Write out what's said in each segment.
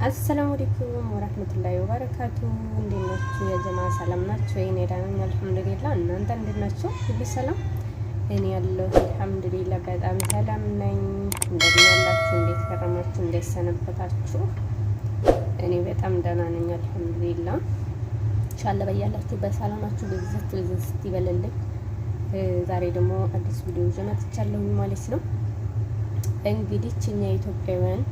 አሰላሙ አለይኩም ወራህመቱላሂ ወበረካቱ። እንዴት ናችሁ የጀማ? ሰላም ናችሁ? እኔ ደህና ነኝ አልሐምዱሊላህ። እናንተ እንዴት ናችሁ? ሁሉ ሰላም? እኔ ያለሁ አልሐምዱሊላህ በጣም ሰላም ነኝ። እንደምን ያላችሁ? እንዴት ከረማችሁ? እንዴት ሰነበታችሁ? እኔ በጣም ደህና ነኝ አልሐምዱሊላህ። ኢንሻአላህ በያላችሁ በሰላማችሁ ብዝት ይበልልኝ። ዛሬ ደግሞ አዲስ ቪዲዮ ይዤ መጥቻለሁ ማለት ነው። እንግዲህ እኛ ኢትዮጵያውያን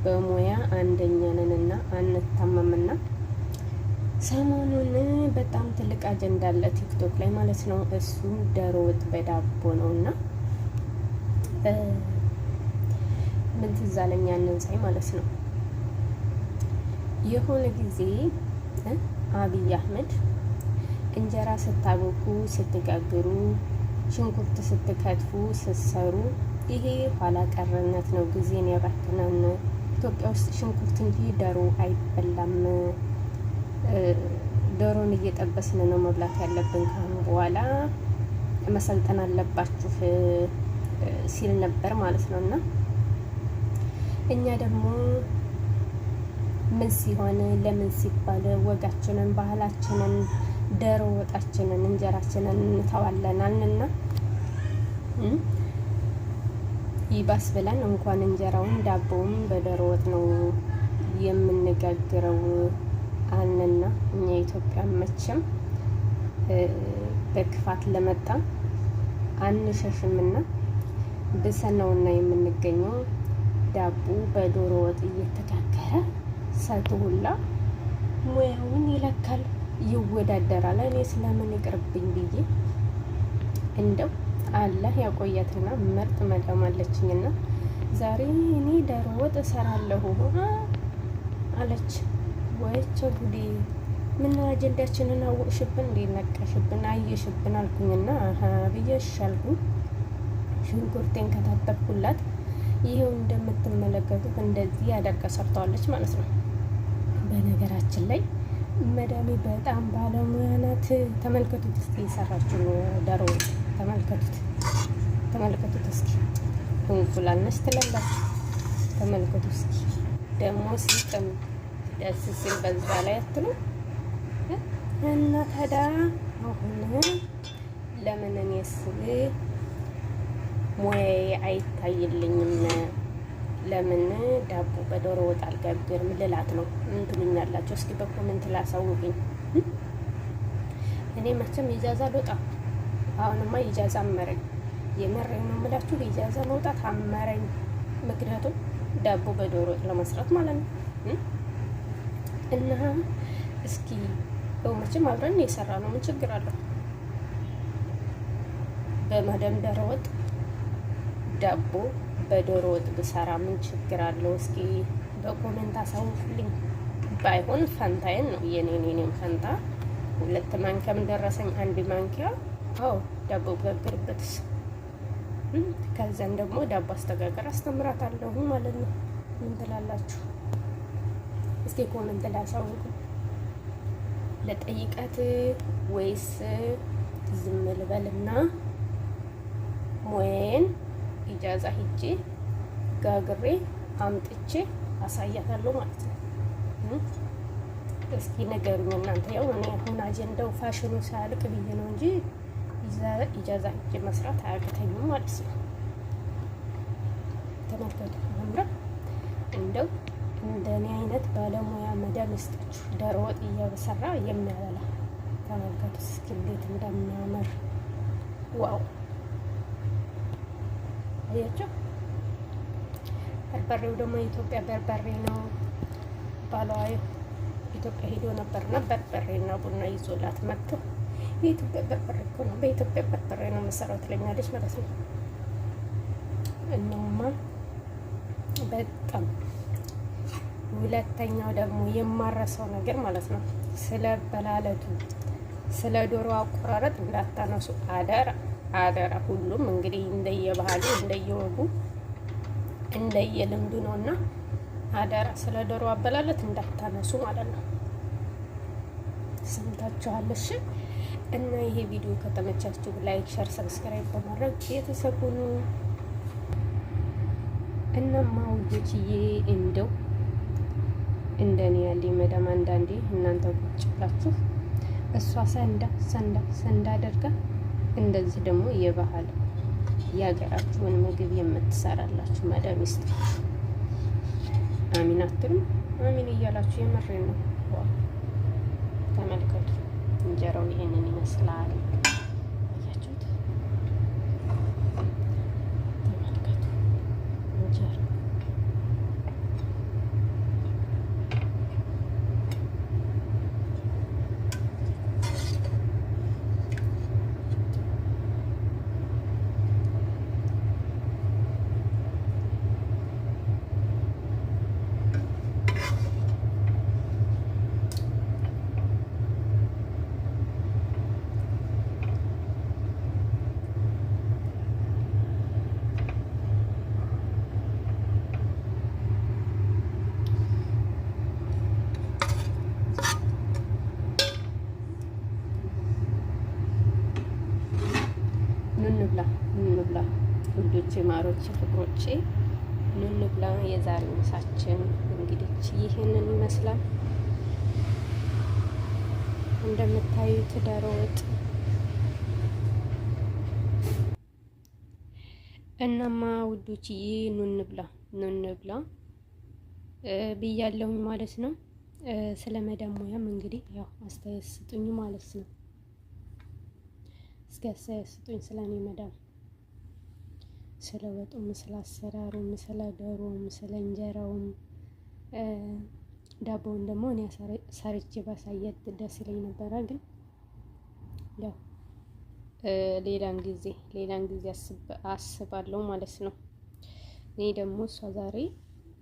በሙያ አንደኛ ነንና አንታማምና ሰሞኑን በጣም ትልቅ አጀንዳ አለ ቲክቶክ ላይ ማለት ነው። እሱም ዶሮ ወጥ በዳቦ ነውና ምን ትዝ አለኝ ያንን ሳይ ማለት ነው። የሆነ ጊዜ አብይ አህመድ እንጀራ ስታቦኩ ስትጋግሩ ሽንኩርት ስትከትፉ ስትሰሩ ይሄ ኋላ ቀርነት ነው፣ ጊዜን ያባክናል። ኢትዮጵያ ውስጥ ሽንኩርት እንጂ ዶሮ አይበላም። ዶሮን እየጠበስን ነው መብላት ያለብን፣ ካሁን በኋላ መሰልጠን አለባችሁ ሲል ነበር ማለት ነው። እና እኛ ደግሞ ምን ሲሆን ለምን ሲባል ወጋችንን፣ ባህላችንን፣ ዶሮ ወጣችንን፣ እንጀራችንን እንተዋለናልና ይባስ ብለን እንኳን እንጀራውን ዳቦውን በዶሮ ወጥ ነው የምንጋግረው አለና እኛ ኢትዮጵያ መቼም በክፋት ለመጣ አንሸሽምና ብሰነውና የምንገኘው ዳቦ በዶሮ ወጥ እየተጋገረ ሰቱላ ሙያውን ይለካል፣ ይወዳደራል። እኔ ስለምን ይቅርብኝ ብዬ እንደው አላህ ያቆያትና ምርጥ መዳም አለችኝና ዛሬ እኔ ዶሮ ወጥ እሰራለሁ አለች። ወይቼ ጉዴ! ምን አጀንዳችንን አወቅሽብን እንዴ? ነቀሽብን፣ አየሽብን አልኩኝና ብዬሽ አልኩኝ። ሽንኩርቴን ከታጠብኩላት ይሄው እንደምትመለከቱት እንደዚህ ያደርጋ ሰርተዋለች ማለት ነው። በነገራችን ላይ መዳሜ በጣም ባለሙያ ናት። ተመልከቱት እስኪ የሰራችው ዶሮ ወጥ ተመልከቱት እስኪ። እንቁላል ነች ትላላችሁ። ተመልከቱ እስኪ ደግሞ ሲጥም ደስ ሲል በዛ ላይ አትሉ እና ታዲያ አሁን ለምን እኔስ ሙያዬ አይታይልኝም? ለምን ዳቦ በዶሮ ወጥ አልጋግርም ልላት ነው? ምን ትሉኛላችሁ? እስኪ በኮሜንት ላሳውቁኝ። እኔ መቼም ኢጃዛ ልወጣ አሁንማ ኢጃዛ አመረኝ። የመረኝ ነው የምላችሁ፣ ኢጃዛ መውጣት አመረኝ። ምክንያቱም ዳቦ በዶሮ ወጥ ለመስራት ማለት ነው። እና እስኪ መቼም አብረን የሰራ ነው፣ ምን ችግር አለው? በመደም ዶሮ ወጥ ዳቦ በዶሮ ወጥ ብሰራ ምን ችግር አለው? እስኪ በኮሜንት አሳውቁልኝ። ባይሆን ፈንታዬን ነው የኔን ፈንታ 2 ማንኪያም ደረሰኝ 1 ማንኪያ ዳቦ ጋግርበትስ። ከዛን ደግሞ ዳቦ አስተጋገር አስተምራታለሁ ማለት ነው። ምን ትላላችሁ? እስኪ ኮሜንት ላይ አሳውቁ። ለጠይቃት ወይስ ዝም ልበልና ሙያዬን ኢጃዛ ሂጄ ጋግሬ አምጥቼ አሳያታለሁ ማለት ነው። እስኪ ንገሩኝ እናንተ። ያው እኔ አሁን አጀንዳው ፋሽኑ ሳያልቅ ብዬ ነው እንጂ ኢጃዛ ሂጄ መስራት አያቅተኝም ማለት ነው። ተመልከቱ አምራ እንደው እንደኔ አይነት ባለሙያ መዳም ይስጣችሁ፣ ዶሮ ወጥ እየሰራ የሚያበላ። ተመልከቱ እስኪ እንዴት እንደሚያምር ዋው! አያችሁ? በርበሬው ደግሞ የኢትዮጵያ በርበሬ ነው። ባሏ ኢትዮጵያ ሄዶ ነበርና በርበሬና ቡና ይዞላት መጥቶ የኢትዮጵያ በርበሬ እኮ ነው፣ በኢትዮጵያ በርበሬ ነው መሰራው ትለኛለች ማለት ነው። እናማ በጣም ሁለተኛው ደግሞ የማረሰው ነገር ማለት ነው፣ ስለ በላለቱ ስለ ዶሮ አቆራረጥ እንዳታነሱ አደራ። ሁሉም እንግዲህ እንደየባህሉ እንደየወጉ እንደየልምዱ ነውና አደራ ስለ ዶሮ አበላለት እንዳታነሱ ማለት ነው። ሰምታችኋል? እሺ። እና ይሄ ቪዲዮ ከተመቻችሁ ላይክ፣ ሸር፣ ሰብስክራይብ በማድረግ ቤተሰብ ሁኑ። እናማ ውዶችዬ እንደው እንደኔ ያለ መዳም አንዳንዴ እናንተ ቁጭ ብላችሁ እሷ ሰንዳ አድርጋ እንደዚህ ደግሞ የባህል የሀገራችሁን ምግብ የምትሰራላችሁ መዳም ይስጥ። አሚን አትሉም? አሚን እያላችሁ የምሬን ነው። ተመልከቱ፣ እንጀራው ይሄንን ይመስላል። አያችሁት? ተመልከቱ እንጀራ ኑንብላ ውዶቼ፣ ማሮቼ፣ ፍቅሮቼ ኑንብላ። የዛሬ ምሳችን እንግዲህ ይህንን ይመስላል። እንደምታዩት ዶሮ ወጥ እናማ ውዶችዬ ኑንብላ ብያለሁኝ ማለት ነው። ስለ መዳም ሙያም እንግዲህ ያው አስተያየት ስጡኝ ማለት ነው። እስኪ አስተያየት ስጡኝ ስለ እኔ መዳም፣ ስለ ወጡም፣ ስለ አሰራሩም፣ ስለ ዶሮም፣ ስለ እንጀራውም። ዳቦውን ደግሞ እኔ ሰርቼ ባሳየት ደስ ይለኝ ነበረ፣ ግን ያው ሌላን ጊዜ አስባለሁ ማለት ነው። እኔ ደግሞ እሷ ዛሬ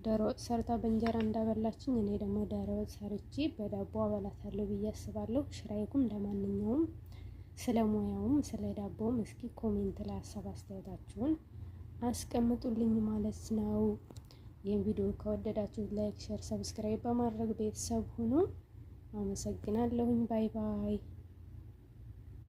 ዶሮ ወጥ ሰርታ በእንጀራ እንዳበላችኝ እኔ ደግሞ ዶሮ ወጥ ሰርቼ በዳቦ አበላታለሁ ብዬ አስባለሁ። ሽራይኩም ለማንኛውም ስለ ሙያውም ስለ ዳቦም እስኪ ኮሜንት ላይ ሀሳብ አስተያየታችሁን አስቀምጡልኝ ማለት ነው። ይህን ቪዲዮ ከወደዳችሁ ላይክ፣ ሼር፣ ሰብስክራይብ በማድረግ ቤተሰብ ሁኑ። አመሰግናለሁኝ። ባይ ባይ።